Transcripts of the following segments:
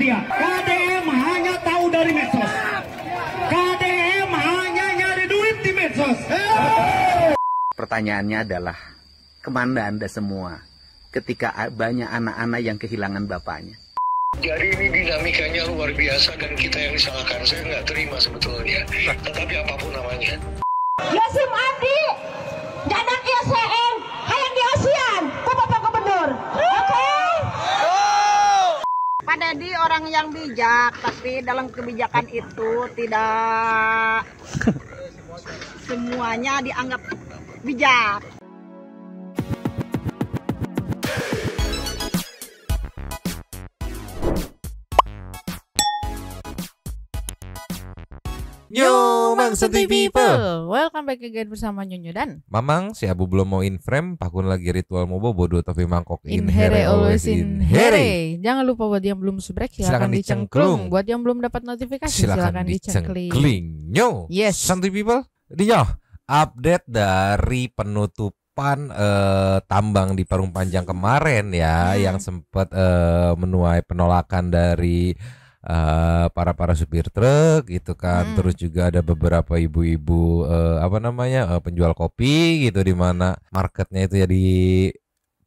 media. KDM hanya tahu dari medsos. KDM hanya nyari duit di medsos. Pertanyaannya adalah, kemana Anda semua ketika banyak anak-anak yang kehilangan bapaknya? Jadi ini dinamikanya luar biasa dan kita yang disalahkan. Saya nggak terima sebetulnya. Tetapi apapun namanya. Yasim Andi, janak YSN, hayang di ASEAN, ku Bapak Gubernur. Oke? Pak Dedi orang yang bijak, tapi dalam kebijakan itu tidak semuanya dianggap bijak. Yo, Mang Santuy People. Welcome back again bersama Nyonyo dan Mamang, si Abu belum mau in frame, pakun lagi ritual mau bodoh tapi mangkok in here always in here. Jangan lupa buat yang belum subscribe silakan dicengklung. Buat yang belum dapat notifikasi silakan dicengkling. Yo, yes. Santuy People. Yo, update dari penutupan tambang di Parung Panjang kemarin ya, yang sempat menuai penolakan dari para supir truk gitu kan. Terus juga ada beberapa ibu-ibu penjual kopi gitu, di mana marketnya itu ya di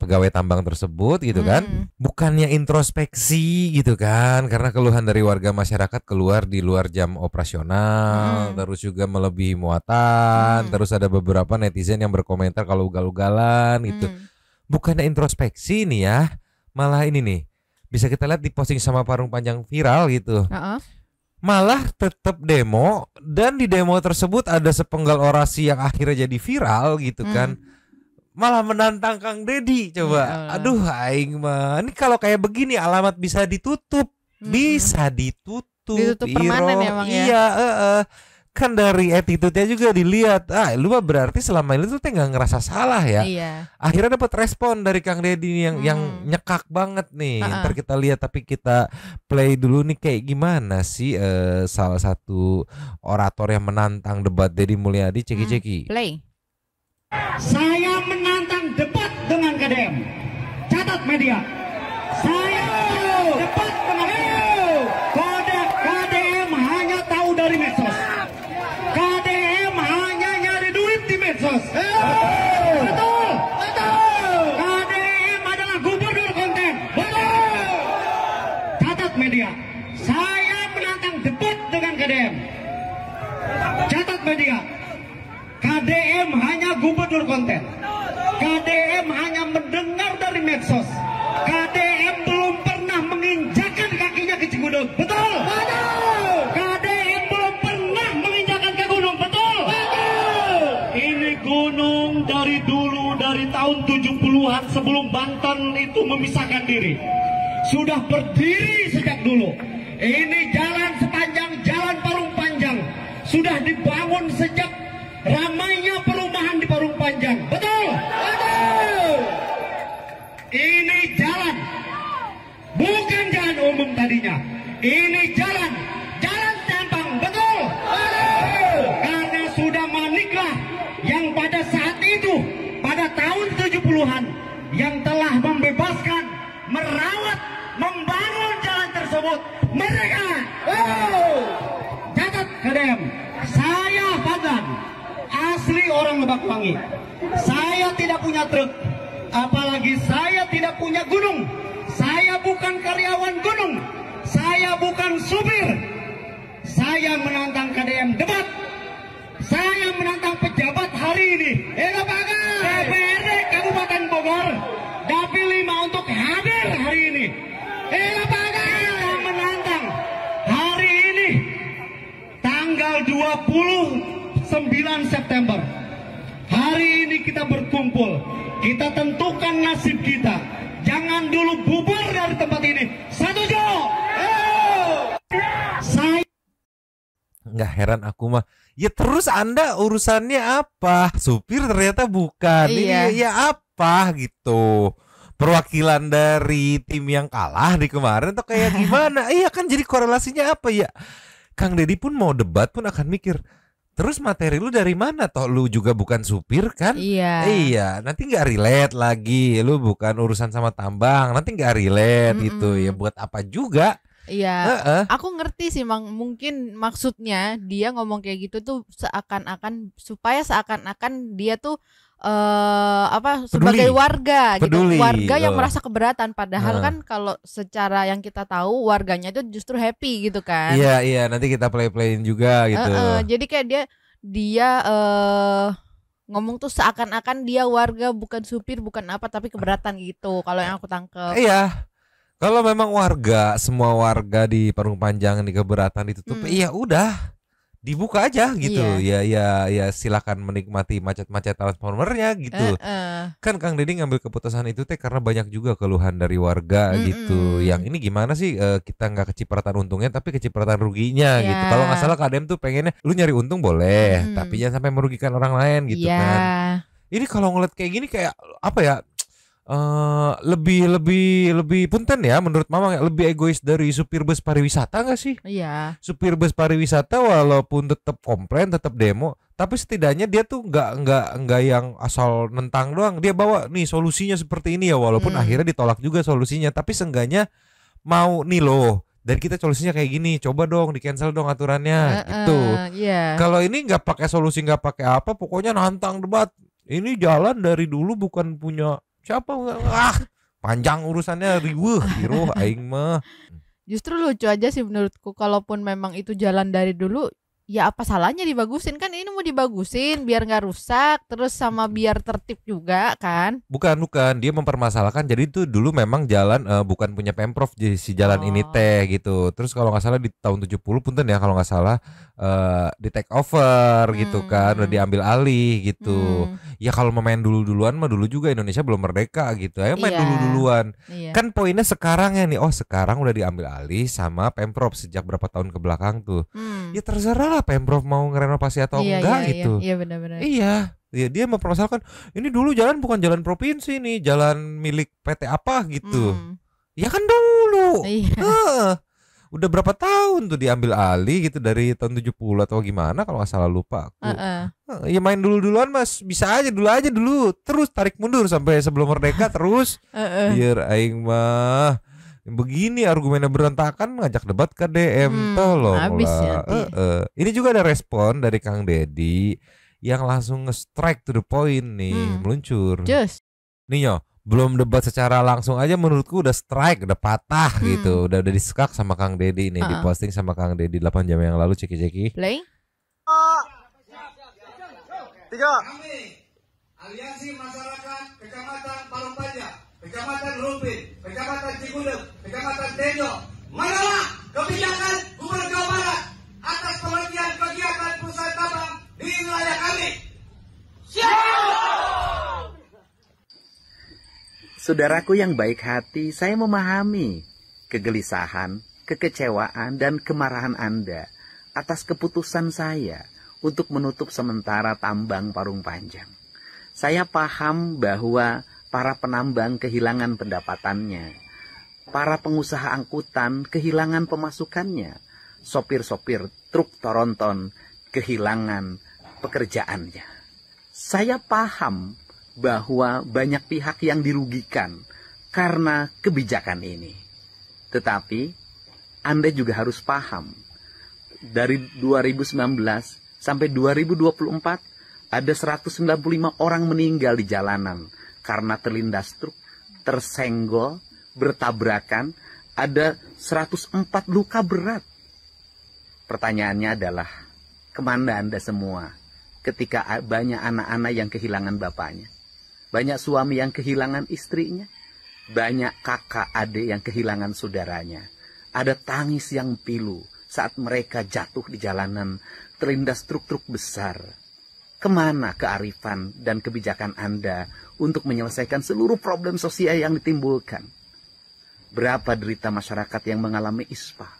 pegawai tambang tersebut gitu kan. Bukannya introspeksi gitu kan, karena keluhan dari warga masyarakat keluar di luar jam operasional, terus juga melebihi muatan. Terus ada beberapa netizen yang berkomentar kalau ugal-ugalan gitu. Bukannya introspeksi nih ya, malah ini nih bisa kita lihat di posting sama Parung Panjang viral gitu. Malah tetap demo, dan di demo tersebut ada sepenggal orasi yang akhirnya jadi viral gitu kan. Malah menantang Kang Dedi coba. Aduh aing mah, ini kalau kayak begini alamat bisa ditutup. Bisa ditutup. Ditutup permanen emang ya. Iya, kan dari attitude-nya juga dilihat. Lu mah berarti selama ini tuh nggak ngerasa salah ya. Iya. Akhirnya dapat respon dari Kang Dedi yang nyekak banget nih. Ntar kita lihat, tapi kita play dulu nih kayak gimana sih salah satu orator yang menantang debat Deddy Mulyadi. Ceki-ceki. Play. Saya menantang debat dengan KDM. Catat media. Saya debat dengan kode KDM hanya tahu dari medsos. KDM hanya nyari duit di medsos. Betul. KDM adalah gubernur konten. Betul. Catat media. Saya menantang debat dengan KDM. Catat media. KDM hanya gubernur konten. KDM hanya mendengar dari medsos. KDM belum pernah menginjakan kakinya ke Cigudeg. Betul. KDM belum pernah menginjakan ke gunung. Betul. Ini gunung dari dulu, dari tahun 70-an sebelum Banten itu memisahkan diri. Sudah berdiri sejak dulu. Ini jalan sepanjang jalan Parung Panjang sudah dibangun sejak ramainya perumahan di Parung Panjang. Betul. Ini jalan, bukan jalan umum tadinya. Ini jalan tambang. Betul. Karena sudah Maniklah yang pada saat itu, pada tahun 70-an, yang telah membebaskan, merawat, membangun jalan tersebut. Mereka. Catat KDM. Saya Fadlan, asli orang Lebakwangi. Saya tidak punya truk, apalagi saya tidak punya gunung. Saya bukan karyawan gunung. Saya bukan supir. Saya menantang KDM debat. Saya menantang pejabat hari ini. DPRD Kabupaten Bogor, Dapil 5 untuk hadir hari ini. Saya menantang hari ini tanggal 29 September. Hari ini kita berkumpul. Kita tentukan nasib kita. Jangan dulu bubar dari tempat ini. Setuju? Saya Nggak heran aku mah. Ya terus Anda urusannya apa? Supir ternyata bukan. Iya. Ini ya apa gitu. Perwakilan dari tim yang kalah di kemarin atau kayak gimana? Iya kan, jadi korelasinya apa ya? Kang Dedi pun mau debat pun akan mikir, terus materi lu dari mana? Toh lu juga bukan supir kan? Iya, nanti nggak relate lagi. Lu bukan urusan sama tambang, nanti nggak relate itu ya. Buat apa juga? Iya, aku ngerti sih, mungkin maksudnya dia ngomong kayak gitu tuh supaya seakan-akan dia tuh sebagai warga peduli, gitu, warga yang merasa keberatan, padahal kan kalau secara yang kita tahu warganya itu justru happy gitu kan. Iya, nanti kita playin juga gitu. Jadi kayak dia ngomong tuh seakan-akan dia warga, bukan supir, bukan apa, tapi keberatan gitu kalau yang aku tangkep. Iya. Kalau memang semua warga di Parung Panjang di keberatan ditutup, iya udah dibuka aja gitu. Ya silakan menikmati macet-macet transformernya gitu. Kan Kang Deddy ngambil keputusan itu karena banyak juga keluhan dari warga gitu. Yang ini gimana sih, kita nggak kecipratan untungnya tapi kecipratan ruginya gitu. Kalau nggak salah KDM tuh pengennya lu nyari untung boleh, tapi jangan sampai merugikan orang lain gitu kan. Ini kalau ngeliat kayak gini kayak apa ya? Lebih punten ya menurut Mama, lebih egois dari supir bus pariwisata nggak sih? Iya. Supir bus pariwisata walaupun tetap komplain, tetap demo, tapi setidaknya dia tuh nggak yang asal nentang doang. Dia bawa nih solusinya seperti ini ya, walaupun akhirnya ditolak juga solusinya, tapi seenggaknya mau nih loh. Dan kita solusinya kayak gini, coba dong di cancel dong aturannya gitu. Kalau ini nggak pakai solusi, nggak pakai apa, pokoknya nantang debat. Ini jalan dari dulu bukan punya siapa, panjang urusannya, riweuh aing mah. Justru lucu aja sih menurutku, kalaupun memang itu jalan dari dulu, ya apa salahnya dibagusin, kan ini mau dibagusin biar nggak rusak, terus sama biar tertib juga kan. Bukan, dia mempermasalahkan jadi itu dulu memang jalan bukan punya Pemprov si jalan ini teh gitu. Terus kalau nggak salah di tahun 70 punten ya kalau nggak salah di take over gitu kan, udah diambil alih gitu. Ya kalau mau main duluan mah dulu juga Indonesia belum merdeka gitu. Ayo main duluan. Kan poinnya sekarang ya nih, sekarang udah diambil alih sama Pemprov sejak berapa tahun ke belakang tuh. Ya terserah lah Pemprov mau ngerenovasi atau enggak gitu. Iya benar-benar. Iya, dia mempermasalahkan ini dulu jalan bukan jalan provinsi nih, jalan milik PT apa gitu. Ya kan dulu. Udah berapa tahun tuh diambil alih gitu, dari tahun 70 atau gimana kalau nggak salah, lupa aku. Ya main duluan Mas, bisa aja dulu terus tarik mundur sampai sebelum merdeka terus. Biar aing mah begini argumennya berantakan, ngajak debat KDM tolong lah. Ini juga ada respon dari Kang Deddy yang langsung nge-strike to the point nih, meluncur. Nih yo, belum debat secara langsung aja menurutku udah strike, udah patah gitu, udah diskak sama Kang Deddy nih, diposting sama Kang Deddy 8 jam yang lalu. Ceki. Play. 3. Aliansi Masyarakat Kecamatan Parung Panjang, Kecamatan Rumpin, Kecamatan Cigudeg, Kecamatan Tenjo, menolak kebijakan Gubernur Jawa Barat atas penghentian kegiatan perusahaan tambang di wilayah kami. Saudaraku yang baik hati, saya memahami kegelisahan, kekecewaan, dan kemarahan Anda atas keputusan saya untuk menutup sementara tambang Parung Panjang. Saya paham bahwa para penambang kehilangan pendapatannya, para pengusaha angkutan kehilangan pemasukannya, sopir-sopir truk tronton kehilangan pekerjaannya. Saya paham bahwa banyak pihak yang dirugikan karena kebijakan ini. Tetapi Anda juga harus paham, dari 2019 sampai 2024 ada 195 orang meninggal di jalanan karena terlindas truk, tersenggol, bertabrakan, ada 104 luka berat. Pertanyaannya adalah, kemana Anda semua ketika banyak anak-anak yang kehilangan bapaknya? Banyak suami yang kehilangan istrinya, banyak kakak adik yang kehilangan saudaranya. Ada tangis yang pilu saat mereka jatuh di jalanan terlindas truk-truk besar. Kemana kearifan dan kebijakan Anda untuk menyelesaikan seluruh problem sosial yang ditimbulkan? Berapa derita masyarakat yang mengalami ispa?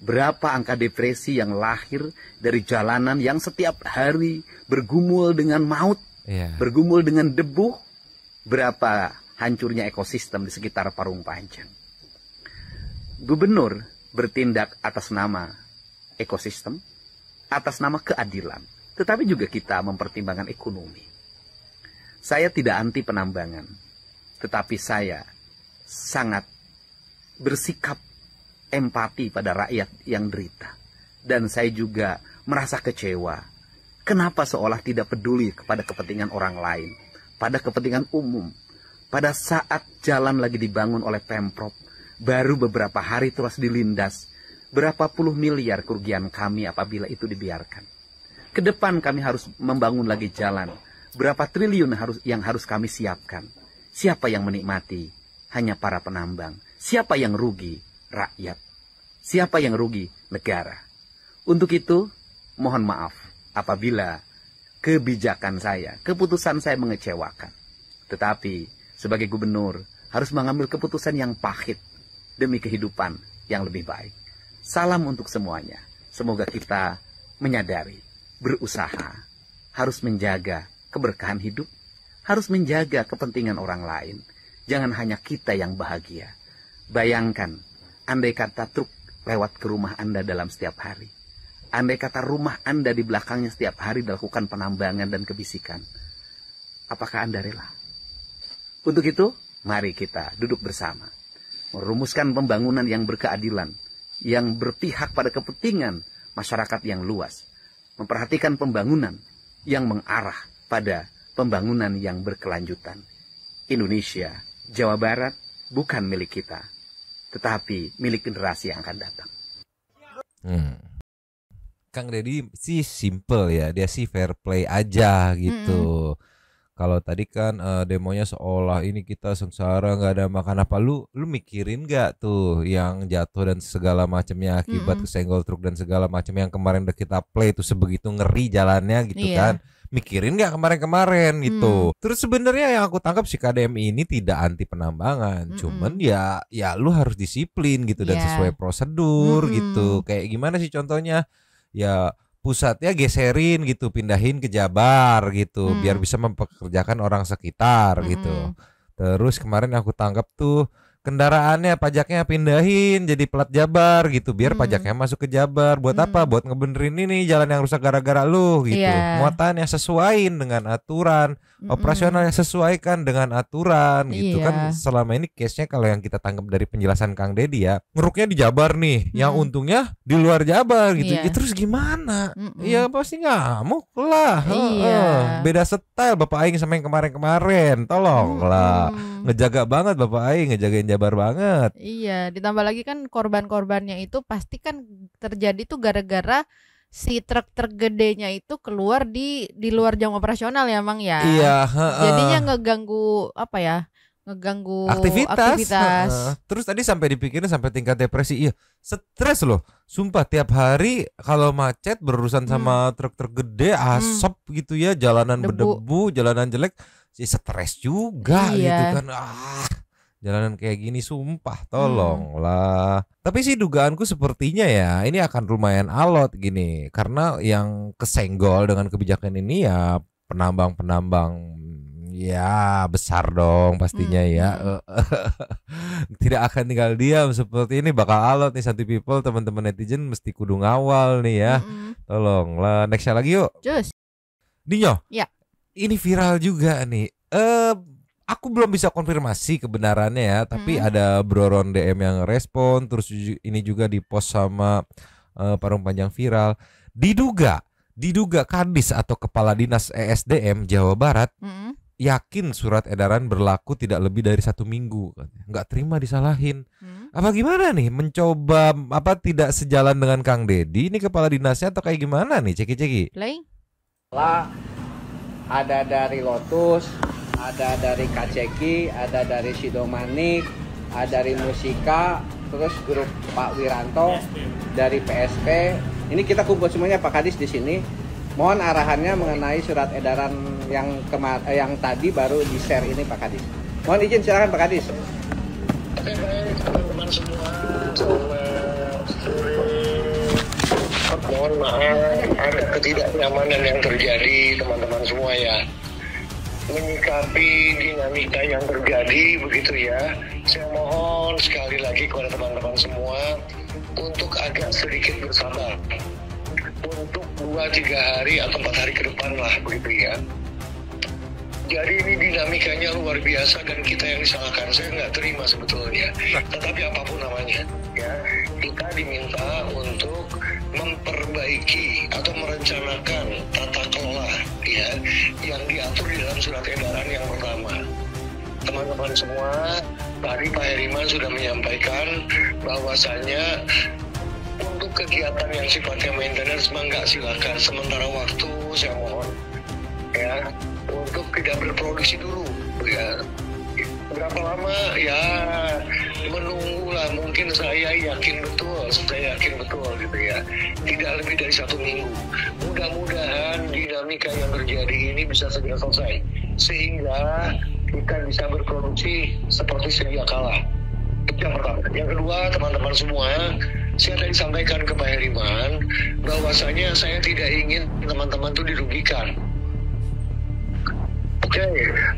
Berapa angka depresi yang lahir dari jalanan yang setiap hari bergumul dengan maut? Bergumul dengan debu. Berapa hancurnya ekosistem di sekitar Parung Panjang? Gubernur bertindak atas nama ekosistem, atas nama keadilan, tetapi juga kita mempertimbangkan ekonomi. Saya tidak anti penambangan, tetapi saya sangat bersikap empati pada rakyat yang derita. Dan saya juga merasa kecewa. Kenapa seolah tidak peduli kepada kepentingan orang lain, pada kepentingan umum. Pada saat jalan lagi dibangun oleh Pemprov, baru beberapa hari terus dilindas. Berapa puluh miliar kerugian kami apabila itu dibiarkan. Ke depan kami harus membangun lagi jalan. Berapa triliun yang harus kami siapkan. Siapa yang menikmati? Hanya para penambang. Siapa yang rugi? Rakyat. Siapa yang rugi? Negara. Untuk itu, mohon maaf apabila kebijakan saya, keputusan saya mengecewakan. Tetapi sebagai gubernur harus mengambil keputusan yang pahit demi kehidupan yang lebih baik. Salam untuk semuanya. Semoga kita menyadari, berusaha, harus menjaga keberkahan hidup, harus menjaga kepentingan orang lain. Jangan hanya kita yang bahagia. Bayangkan, andai kata truk lewat ke rumah Anda dalam setiap hari. Andai kata rumah Anda di belakangnya setiap hari dilakukan penambangan dan kebisikan. Apakah Anda rela? Untuk itu, mari kita duduk bersama. Merumuskan pembangunan yang berkeadilan, yang berpihak pada kepentingan masyarakat yang luas. Memperhatikan pembangunan yang mengarah pada pembangunan yang berkelanjutan. Indonesia, Jawa Barat bukan milik kita, tetapi milik generasi yang akan datang. Kang Deddy sih simple ya, dia sih fair play aja gitu. Kalau tadi kan demonya seolah ini kita sengsara nggak ada makan apa, lu mikirin nggak tuh yang jatuh dan segala macamnya akibat kesenggol truk dan segala macam yang kemarin udah kita play itu sebegitu ngeri jalannya gitu kan, mikirin nggak kemarin gitu. Terus sebenarnya yang aku tangkap si KDM ini tidak anti penambangan, cuman ya lu harus disiplin gitu dan sesuai prosedur gitu. Kayak gimana sih contohnya? Ya pusatnya geserin gitu, pindahin ke Jabar gitu, biar bisa mempekerjakan orang sekitar gitu. Terus kemarin aku tangkap tuh kendaraannya pajaknya pindahin jadi plat Jabar gitu, biar pajaknya masuk ke Jabar. Buat apa? Buat ngebenerin ini jalan yang rusak gara-gara lu gitu. Muatannya sesuaiin dengan aturan, operasionalnya sesuaikan dengan aturan gitu kan. Selama ini case-nya kalau yang kita tangkap dari penjelasan Kang Deddy ya, ngeruknya di Jabar nih, yang untungnya di luar Jabar gitu. Ya, terus gimana? Ya pasti ngamuk lah. Beda style Bapak Aing sama yang kemarin-kemarin. Tolonglah. Ngejaga banget Bapak Aing, ngejagain Jabar banget. Iya, ditambah lagi kan korban-korbannya itu pasti kan terjadi tuh gara-gara si truk-truk gedenya itu keluar di luar jam operasional ya Mang ya. Iya, jadinya ngeganggu apa ya? Ngeganggu aktivitas. Terus tadi sampai dipikirin sampai tingkat depresi. Iya, stres loh. Sumpah tiap hari kalau macet berurusan sama truk-truk gede, asap gitu ya, jalanan berdebu, jalanan jelek, sih stres juga gitu kan. Jalanan kayak gini sumpah tolonglah. Tapi sih dugaanku sepertinya ya ini akan lumayan alot gini, karena yang kesenggol dengan kebijakan ini ya penambang-penambang ya besar dong pastinya ya. Tidak akan tinggal diam seperti ini, bakal alot nih Santi People, teman-teman netizen mesti kudu ngawal nih ya. Tolonglah. Nextnya lagi yuk. Cus. Dinyo. Ya. Ini viral juga nih. Aku belum bisa konfirmasi kebenarannya ya, tapi ada Broron DM yang respon, terus ini juga dipost sama Parung Panjang Viral. Diduga Kadis atau Kepala Dinas ESDM Jawa Barat yakin surat edaran berlaku tidak lebih dari 1 minggu. Nggak terima disalahin. Apa gimana nih? Mencoba apa tidak sejalan dengan Kang Deddy? Ini kepala dinasnya atau kayak gimana nih? Ceki-ceki. Ada dari Lotus, ada dari Kaceki, ada dari Sidomanik, ada dari Musika, terus grup Pak Wiranto, dari PSP. Ini kita kumpul semuanya Pak Kadis di sini. Mohon arahannya mengenai surat edaran yang tadi baru di-share ini Pak Kadis. Mohon izin silakan Pak Kadis. Teman-teman semua, selamat sore. Mohon maaf ada ketidaknyamanan yang terjadi teman-teman semua ya. Menyikapi dinamika yang terjadi begitu ya, saya mohon sekali lagi kepada teman-teman semua untuk agak sedikit bersabar untuk 2-3 hari atau 4 hari ke depan lah begitu ya. Jadi ini dinamikanya luar biasa dan kita yang disalahkan saya nggak terima sebetulnya. Tetapi apapun namanya ya, kita diminta untuk memperbaiki atau merencanakan tata kelola ya yang diatur di dalam surat edaran yang pertama. Teman-teman semua, tadi Pak Heriman sudah menyampaikan bahwasanya untuk kegiatan yang sifatnya maintenance enggak, silakan. Sementara waktu saya mohon ya untuk tidak berproduksi dulu ya. Berapa lama ya, menunggulah. Mungkin saya yakin betul gitu ya, tidak lebih dari 1 minggu. Mudah-mudahan dinamika yang terjadi ini bisa segera selesai sehingga kita bisa berproduksi seperti sedia kala. Itu yang pertama. Yang kedua, teman-teman semua, saya tadi sampaikan ke Pak Heriman bahwasanya saya tidak ingin teman-teman itu dirugikan. Oke,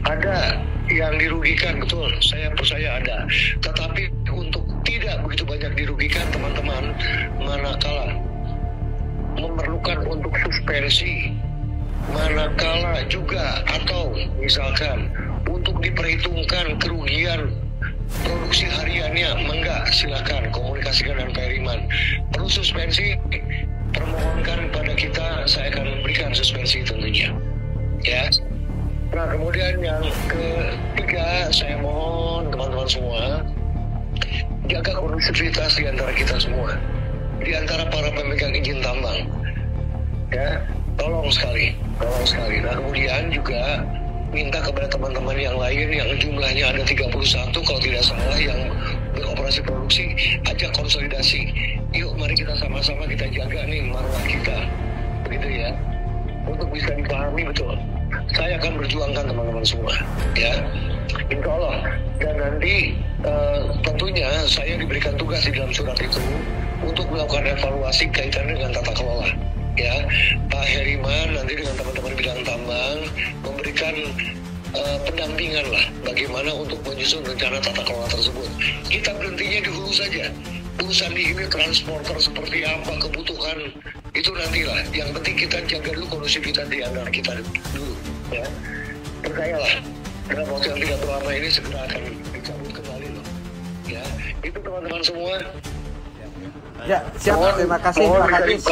ada yang dirugikan, betul, saya percaya ada. Tetapi untuk tidak begitu banyak dirugikan teman-teman, manakala memerlukan untuk suspensi, manakala juga atau misalkan untuk diperhitungkan kerugian produksi hariannya, enggak, silakan komunikasikan dengan Pak Heriman. Perlu suspensi, permohonkan kepada kita, saya akan memberikan suspensi tentunya ya. Nah, kemudian yang ketiga, saya mohon teman-teman semua jaga kondusivitas di antara kita semua, di antara para pemegang izin tambang ya, tolong sekali. Nah, kemudian juga minta kepada teman-teman yang lain yang jumlahnya ada 31 kalau tidak salah yang beroperasi produksi, ajak konsolidasi. Yuk mari kita sama-sama kita jaga nih marwah kita, begitu ya, untuk bisa dipahami betul. Saya akan berjuangkan teman-teman semua ya, insya Allah. Dan nanti tentunya saya diberikan tugas di dalam surat itu untuk melakukan evaluasi kaitan dengan tata kelola ya. Pak Heriman nanti dengan teman-teman bidang tambang memberikan pendampingan lah bagaimana untuk menyusun rencana tata kelola tersebut. Kita berhentinya di hulu saja. Urusan di ini transporter seperti apa, kebutuhan itu nantilah. Yang penting kita jaga dulu kondusivitas di antara kita dulu ya. Percayalah, dalam waktu yang tidak terlama ini segera akan dicabut kembali loh ya. Itu teman-teman semua. Ya, siap. Terima kasih Pak Kadis.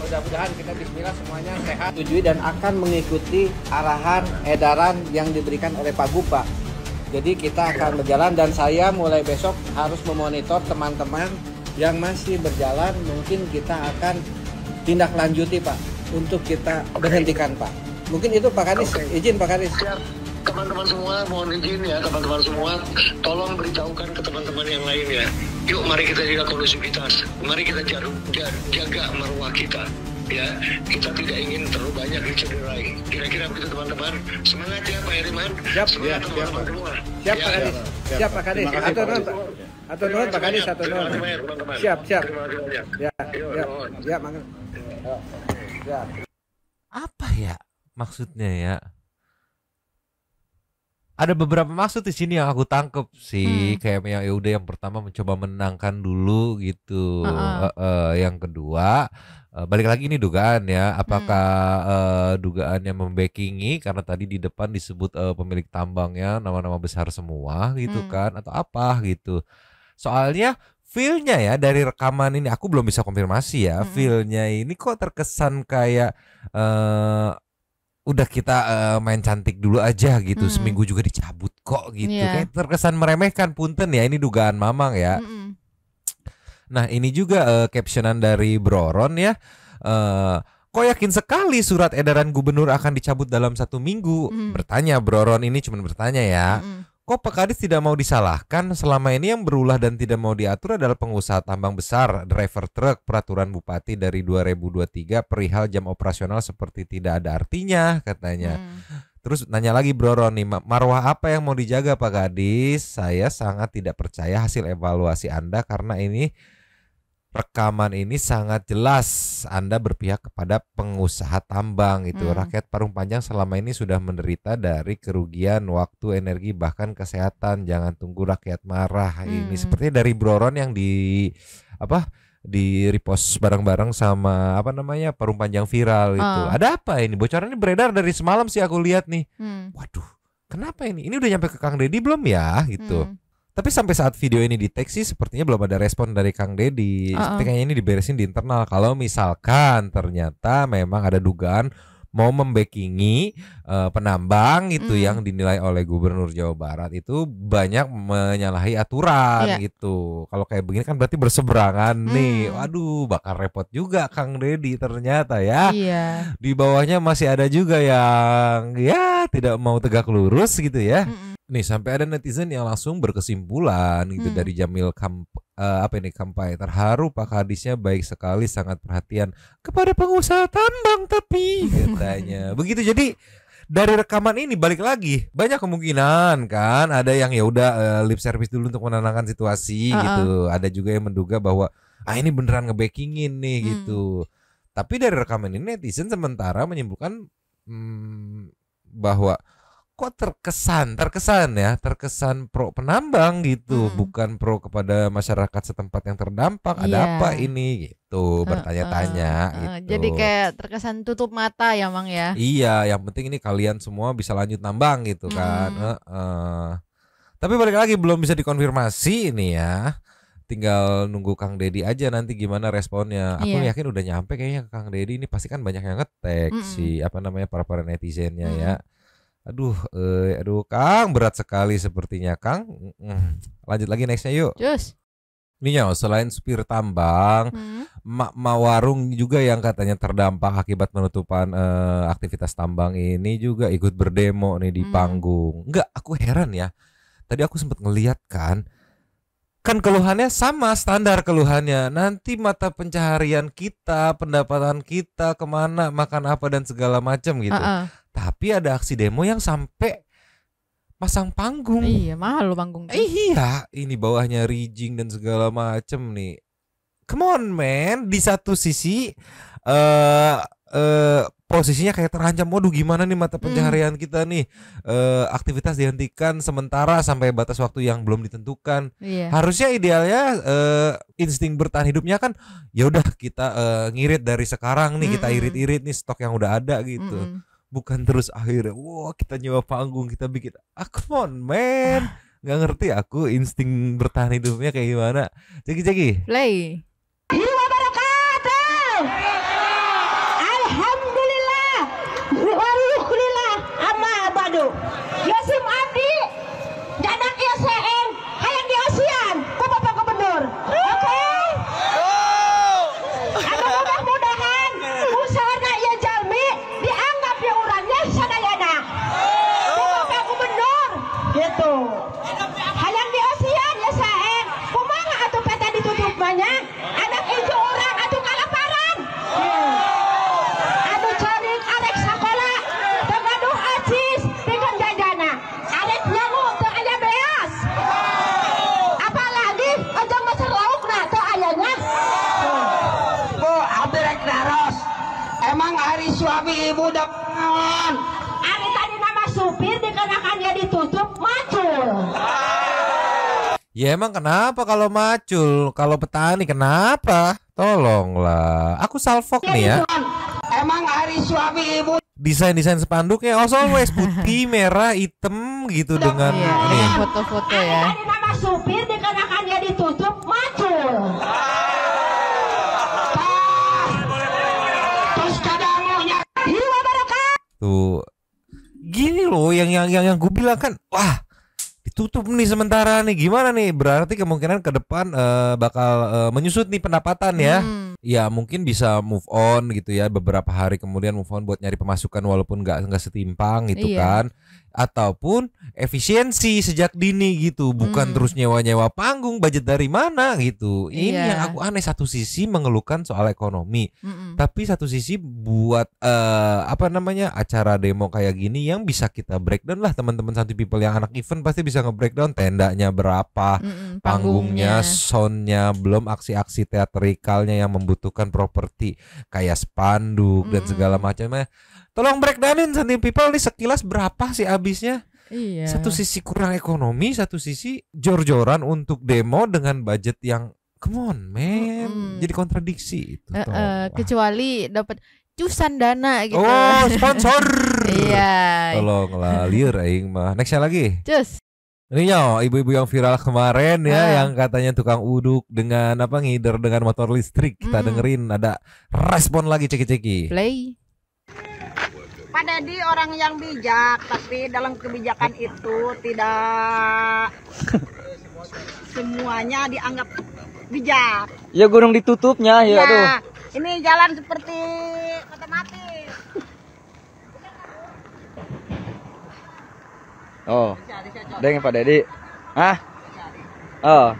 Mudah-mudahan kita bismillah semuanya sehat, setujui dan akan mengikuti arahan edaran yang diberikan oleh Pak Gupa. Jadi kita akan berjalan dan saya mulai besok harus memonitor teman-teman yang masih berjalan. Mungkin kita akan tindak lanjuti Pak untuk kita berhentikan Pak. Mungkin itu Pak Kadis, izin Pak Kadis. Siap. Teman-teman semua mohon izin ya, teman-teman semua tolong beritahukan ke teman-teman yang lain ya. Yuk mari kita jaga kondusivitas, mari kita jaga marwah kita ya. Kita tidak ingin terlalu banyak dicederai. Kira-kira begitu teman-teman. Semangat ya Pak Heriman. Semangat teman-teman semua. Siap Pak Kadis. Siap Pak Kadis. Atau nuhun Pak Kadis, atau nuhun. Siap. Ya, mangga. Ya. Apa ya maksudnya ya? Ada beberapa maksud di sini yang aku tangkep sih, kayak yang udah yang pertama mencoba menangkan dulu gitu. Yang kedua balik lagi ini dugaan ya, apakah dugaannya membackingi karena tadi di depan disebut pemilik tambangnya nama-nama besar semua gitu kan, atau apa gitu. Soalnya feel-nya ya dari rekaman ini aku belum bisa konfirmasi ya, feel-nya ini kok terkesan kayak udah kita main cantik dulu aja gitu, seminggu juga dicabut kok gitu, kayak terkesan meremehkan. Punten ya, ini dugaan Mamang ya. Nah ini juga captionan dari Broron ya, kok yakin sekali surat edaran gubernur akan dicabut dalam 1 minggu. Bertanya Broron ini, cuma bertanya ya, kok Pak Kadis tidak mau disalahkan? Selama ini yang berulah dan tidak mau diatur adalah pengusaha tambang besar, driver truk, peraturan bupati dari 2023 perihal jam operasional seperti tidak ada artinya katanya. Terus nanya lagi Broron nih, marwah apa yang mau dijaga Pak Kadis? Saya sangat tidak percaya hasil evaluasi Anda karena ini rekaman ini sangat jelas Anda berpihak kepada pengusaha tambang itu. Rakyat Parung Panjang selama ini sudah menderita dari kerugian waktu, energi, bahkan kesehatan. Jangan tunggu rakyat marah. Ini sepertinya dari Broron yang di repost bareng-bareng sama Parung Panjang viral itu. Ada apa ini? Bocorannya beredar dari semalam sih aku lihat nih. Waduh, kenapa ini? Ini udah nyampe ke Kang Deddy belum ya gitu. Tapi sampai saat video ini di-tag sih sepertinya belum ada respon dari Kang Deddy. Seperti kayaknya ini diberesin di internal. Kalau misalkan ternyata memang ada dugaan mau membackingi penambang itu yang dinilai oleh Gubernur Jawa Barat itu banyak menyalahi aturan gitu. Kalau kayak begini kan berarti berseberangan nih. Waduh, bakal repot juga Kang Deddy ternyata ya. Iya. Di bawahnya masih ada juga yang ya tidak mau tegak lurus gitu ya. Nih sampai ada netizen yang langsung berkesimpulan gitu dari Jamil Kampai. Terharu Pak Kadisnya, baik sekali, sangat perhatian kepada pengusaha tambang tapi katanya. Begitu. Jadi dari rekaman ini balik lagi banyak kemungkinan kan ada yang ya udah lip service dulu untuk menenangkan situasi gitu. Ada juga yang menduga bahwa ini beneran ngebackingin nih gitu. Tapi dari rekaman ini netizen sementara menyimpulkan bahwa kok terkesan pro penambang gitu, bukan pro kepada masyarakat setempat yang terdampak. Ada apa ini gitu, bertanya-tanya gitu. Jadi kayak terkesan tutup mata ya Mang ya. Iya, yang penting ini kalian semua bisa lanjut nambang gitu kan. Tapi balik lagi belum bisa dikonfirmasi ini ya. Tinggal nunggu Kang Deddy aja nanti gimana responnya. Aku yakin udah nyampe kayaknya ke Kang Deddy ini, pasti kan banyak yang nge-tag si para netizennya ya. Aduh Kang, berat sekali sepertinya Kang. Lanjut lagi nextnya yuk. Cus. Nih selain supir tambang, mak warung juga yang katanya terdampak akibat penutupan aktivitas tambang ini juga ikut berdemo nih di panggung. Enggak, aku heran ya. Tadi aku sempat ngeliat kan keluhannya sama, standar keluhannya. Nanti mata pencaharian kita, pendapatan kita kemana, makan apa dan segala macam gitu. Tapi ada aksi demo yang sampai pasang panggung. Iya, mahal loh panggung. Iya, ini bawahnya rigging dan segala macem nih. Come on man, di satu sisi posisinya kayak terancam. Waduh, gimana nih mata pencaharian kita nih? Aktivitas dihentikan sementara sampai batas waktu yang belum ditentukan. Harusnya idealnya insting bertahan hidupnya kan ya udah kita ngirit dari sekarang nih, kita irit-irit nih stok yang udah ada gitu. Bukan terus akhirnya kita nyewa panggung, kita bikin come on man. Gak ngerti aku insting bertahan hidupnya kayak gimana. Ceki Alhamdulillah. play. Amma badu. Yasim Abdi. Janak ISN. Hayang di ASEAN. Ku Bapak Gubernur. Oke. Mudah-mudahan usahana ieu jalmi dianggap ya urangnya sadayana. Ku Bapak Gubernur. Gitu. Hayang di ASEAN ya saen. Kumaha atuh peta ditutup banyak. Anak ijo orang atuh kalaparan. Atuh cari arek sakola. Tegaduh acis dengan jajana. Arek nyamu teu aya beas. Apalagi aja maser laukna teu ayanya. Bu, abdi rek naros. Emang hari suami ibu dapat. Ari tadi nama supir dikenakannya ditutup macul. Ya emang kenapa kalau macul, kalau petani kenapa? Tolonglah, aku salfok nih ya. Emang hari suami ibu Desain spanduknya always putih, merah, hitam gitu dengan ini. Foto-foto ya. Tadi nama supir dikenakannya ditutup macul. terus kadamunya. Hiwa barokah. Tuh, gini loh yang gue bilang kan, wah ditutup nih sementara nih, gimana nih? Berarti kemungkinan ke depan bakal menyusut nih pendapatan ya. Ya mungkin bisa move on gitu ya, beberapa hari kemudian move on buat nyari pemasukan walaupun nggak setimpang gitu kan. Ataupun efisiensi sejak dini gitu, bukan terus nyewa panggung, budget dari mana gitu. Ini yang aku aneh, satu sisi mengeluhkan soal ekonomi, tapi satu sisi buat acara demo kayak gini yang bisa kita breakdown lah, teman-teman Santuy People yang anak event pasti bisa nge-breakdown tendanya berapa, panggungnya, soundnya, belum aksi-aksi teatrikalnya yang membutuhkan properti kayak spanduk dan segala macamnya. Tolong breakdownin Santuy People nih sekilas berapa sih habisnya? Iya. Satu sisi kurang ekonomi, satu sisi jor-joran untuk demo dengan budget yang come on man, jadi kontradiksi itu. Kecuali dapat cusan dana gitu. Oh, sponsor. Iya. Tolonglah liur aing mah. Nextnya lagi. Cus. Ini yo, ibu-ibu yang viral kemarin ya, Ah. yang katanya tukang uduk dengan apa ngider dengan motor listrik. Kita dengerin ada respon lagi ceki-ceki. Play. Pak Dedi orang yang bijak, tapi dalam kebijakan itu tidak semuanya dianggap bijak. Ya gunung ditutupnya ya tuh. Ya, ini jalan seperti kota mati. Oh. Deng Pak Dedi. Ah. Oh.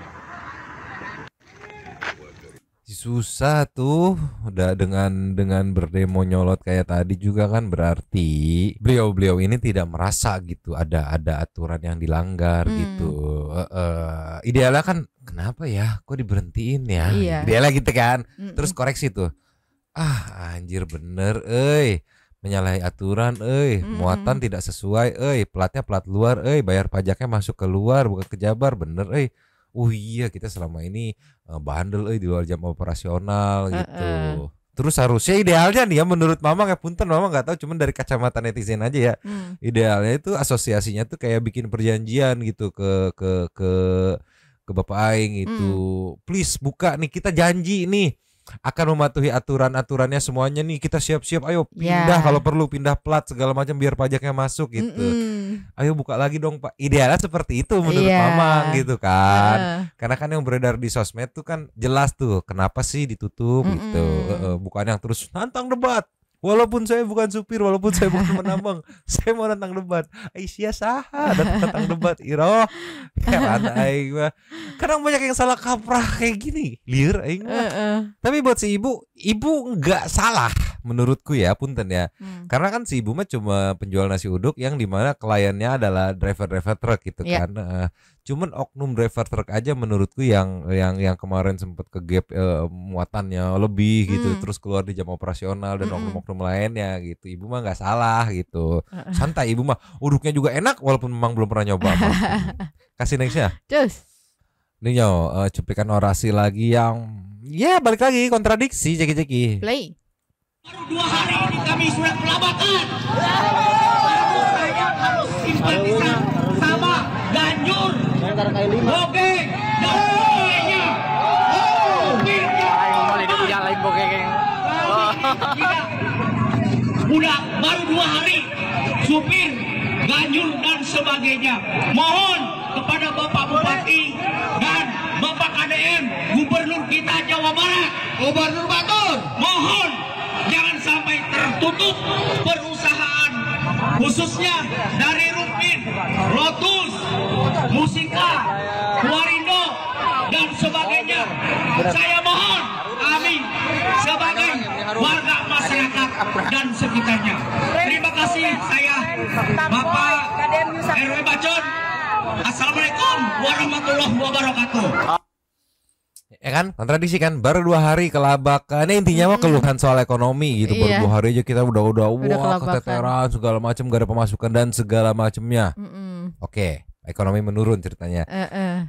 Susah tuh udah dengan berdemo nyolot kayak tadi juga kan berarti beliau ini tidak merasa gitu ada aturan yang dilanggar gitu. Idealnya kan kenapa ya kok diberhentiin ya? Iya. Idealnya gitu kan. Mm-mm. Terus koreksi tuh. Ah anjir bener menyalahi aturan muatan tidak sesuai platnya plat luar bayar pajaknya masuk keluar bukan ke Jabar bener oh iya kita selama ini bandel di luar jam operasional gitu. Terus harusnya idealnya nih ya menurut Mama kayak punten Mama nggak tahu cuman dari kacamata netizen aja ya. Idealnya itu asosiasinya tuh kayak bikin perjanjian gitu ke Bapak Aing gitu. Please buka nih kita janji nih akan mematuhi aturan-aturannya semuanya nih kita siap-siap ayo pindah kalau perlu pindah plat segala macam biar pajaknya masuk gitu. Ayo buka lagi dong Pak. Idealnya seperti itu menurut Mamang gitu kan. Karena kan yang beredar di sosmed tuh kan jelas tuh kenapa sih ditutup gitu. Bukan yang terus nantang debat. Walaupun saya bukan supir, walaupun saya bukan penambang, saya mau nantang debat. Aisyah saha nantang debat Iro. Heran aing mah. Kadang banyak yang salah kaprah kayak gini. Liar aing mah. Tapi buat si ibu enggak salah menurutku ya, punten ya. Karena kan si ibu mah cuma penjual nasi uduk yang dimana kliennya adalah driver truk gitu kan. Cuman oknum driver truk aja menurutku yang kemarin sempat ke gap muatannya lebih gitu terus keluar di jam operasional dan oknum-oknum lainnya gitu. Ibu mah nggak salah gitu. Santai ibu mah uduknya juga enak walaupun memang belum pernah nyoba. Kasih nextnya. Cus. Nih yo cuplikan orasi lagi yang ya balik lagi kontradiksi ceki-ceki. Play. Baru 2 hari ini kami sudah pelabakan. Saya harus simpatisan sama Ganjur, Boge, dan sebagainya. Udah baru 2 hari supir Ganjur dan sebagainya. Mohon kepada Bapak Bupati dan Bapak KDM Gubernur kita Jawa Barat, Gubernur Batur, mohon jangan sampai tertutup perusahaan khususnya dari Rupin, Lotus, Musika, Warindo dan sebagainya. Saya mohon kami sebagai warga masyarakat dan sekitarnya. Terima kasih saya Bapak RW Bacon. Assalamualaikum warahmatullahi wabarakatuh. Ya kan kontradiksi kan baru 2 hari kelabakan intinya mah keluhan soal ekonomi gitu baru 2 hari aja kita udah wah keteteran segala macam gak ada pemasukan dan segala macamnya. Oke, ekonomi menurun ceritanya.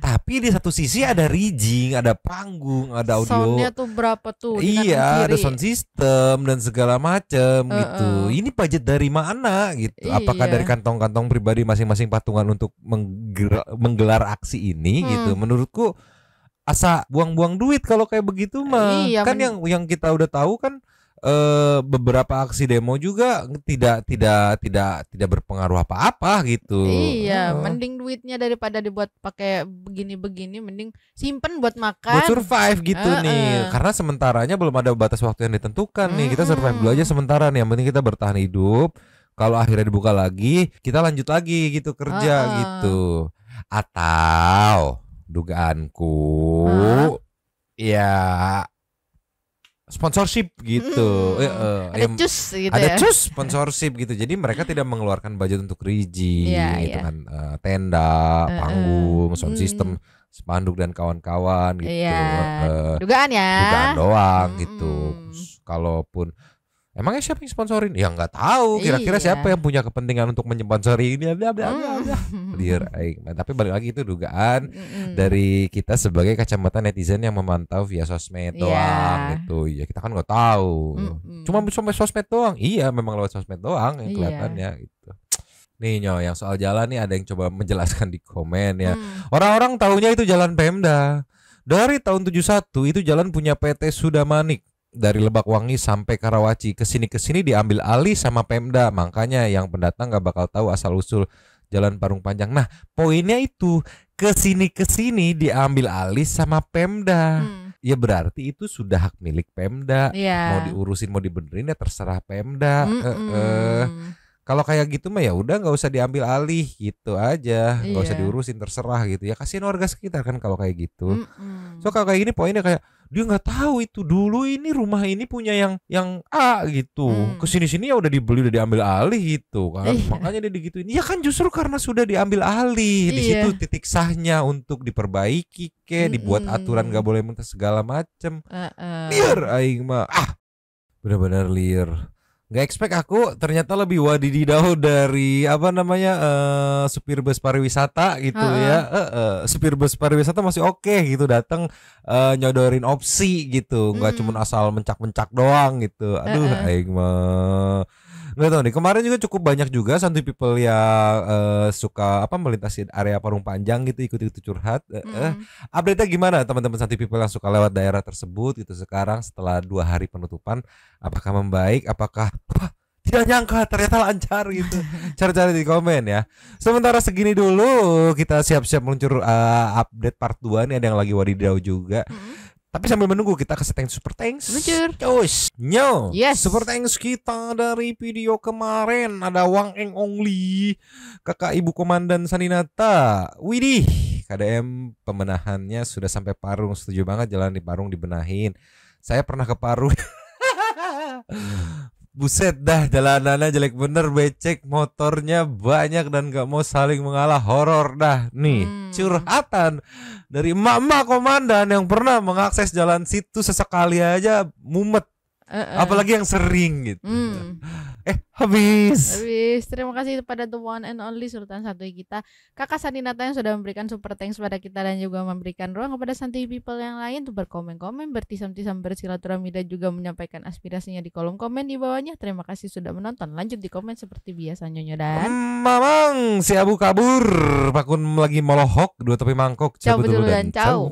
Tapi di satu sisi ada rigging, ada panggung, ada audio. Soundnya tuh berapa tuh? Iya, ada sound system dan segala macam gitu. Ini budget dari mana gitu? Apakah dari kantong-kantong pribadi masing-masing patungan untuk menggelar aksi ini gitu? Menurutku asa buang-buang duit kalau kayak begitu mah. Kan yang kita udah tahu kan beberapa aksi demo juga tidak berpengaruh apa-apa gitu. Iya, mending duitnya daripada dibuat pakai begini-begini, mending simpen buat makan. Buat survive gitu nih. Karena sementaranya belum ada batas waktu yang ditentukan nih. Kita survive dulu aja sementara nih. Yang penting kita bertahan hidup. Kalau akhirnya dibuka lagi, kita lanjut lagi gitu kerja gitu. Atau dugaanku ya sponsorship gitu. Ada cus gitu ada ya. cus sponsorship gitu. Jadi mereka tidak mengeluarkan budget untuk rigging gitu kan, tenda, panggung, sound system, spanduk dan kawan-kawan gitu. Dugaan ya. Dugaan doang gitu. Kalaupun emangnya siapa yang sponsorin? Ya nggak tahu. Kira-kira siapa yang punya kepentingan untuk menyponsori ini? Tapi balik lagi itu dugaan dari kita sebagai kacamata netizen yang memantau via sosmed doang gitu. Ya kita kan nggak tahu. Cuma sampai sosmed doang. Iya, memang lewat sosmed doang yang kelihatannya gitu. Nih Nyo, yang soal jalan nih ada yang coba menjelaskan di komen ya. Orang-orang taunya itu jalan Pemda. Dari tahun 71 itu jalan punya PT Sudamanik. Dari Lebakwangi sampai Karawaci. Kesini diambil alih sama Pemda. Makanya yang pendatang gak bakal tahu asal-usul jalan Parung Panjang. Nah poinnya itu kesini diambil alih sama Pemda. Ya berarti itu sudah hak milik Pemda. Mau diurusin mau dibenerin ya terserah Pemda. Kalau kayak gitu mah ya udah nggak usah diambil alih gitu aja, nggak usah diurusin terserah gitu ya, kasihin warga sekitar kan kalau kayak gitu. So kalau kayak gini poinnya kayak dia nggak tahu itu dulu ini rumah ini punya yang A gitu, kesini ya udah dibeli udah diambil alih gitu kan, makanya dia digituin. Ya kan justru karena sudah diambil alih di situ titik sahnya untuk diperbaiki dibuat aturan nggak boleh minta segala macem. Liar aing mah benar-benar liar. Gak expect aku ternyata lebih wadididaw dari supir bus pariwisata gitu ya. Supir bus pariwisata masih oke gitu datang nyodorin opsi gitu, nggak cuma asal mencak-mencak doang gitu. Aduh, aing mah nggak tahu nih. Kemarin juga cukup banyak juga santuy people yang suka melintasi area Parung Panjang gitu, ikut-ikut curhat. Update-nya gimana teman-teman santuy people yang suka lewat daerah tersebut gitu sekarang setelah 2 hari penutupan? Apakah membaik? Apakah tidak nyangka ternyata lancar gitu? Cari-cari di komen ya. Sementara segini dulu kita siap-siap meluncur update part 2 nih, ada yang lagi wadidaw juga. Tapi sambil menunggu kita ke setting super thanks. Cus, Nyo. Super thanks kita dari video kemarin ada Wang Eng Ongli, kakak ibu komandan Saninata. Widih, KDM pemenahannya sudah sampai Parung. Setuju banget, jalan di Parung dibenahin. Saya pernah ke Parung. Buset dah, jalanannya jelek bener, becek, motornya banyak dan gak mau saling mengalah, horor dah. Nih, curhatan dari emak-emak komandan yang pernah mengakses jalan situ sesekali aja mumet. Apalagi yang sering gitu. Habis. Terima kasih kepada the one and only Sultan Santuy kita, Kakak Saninata yang sudah memberikan super thanks pada kita dan juga memberikan ruang kepada santuy people yang lain untuk berkomen-komen, bertisam-tisam, bersilaturahmi dan juga menyampaikan aspirasinya di kolom komen di bawahnya. Terima kasih sudah menonton. Lanjut di komen seperti biasa Nyonya dan Mamang si Abu kabur, Pakun lagi molohok, 2 topi mangkok. Cabut dulu dan ciao.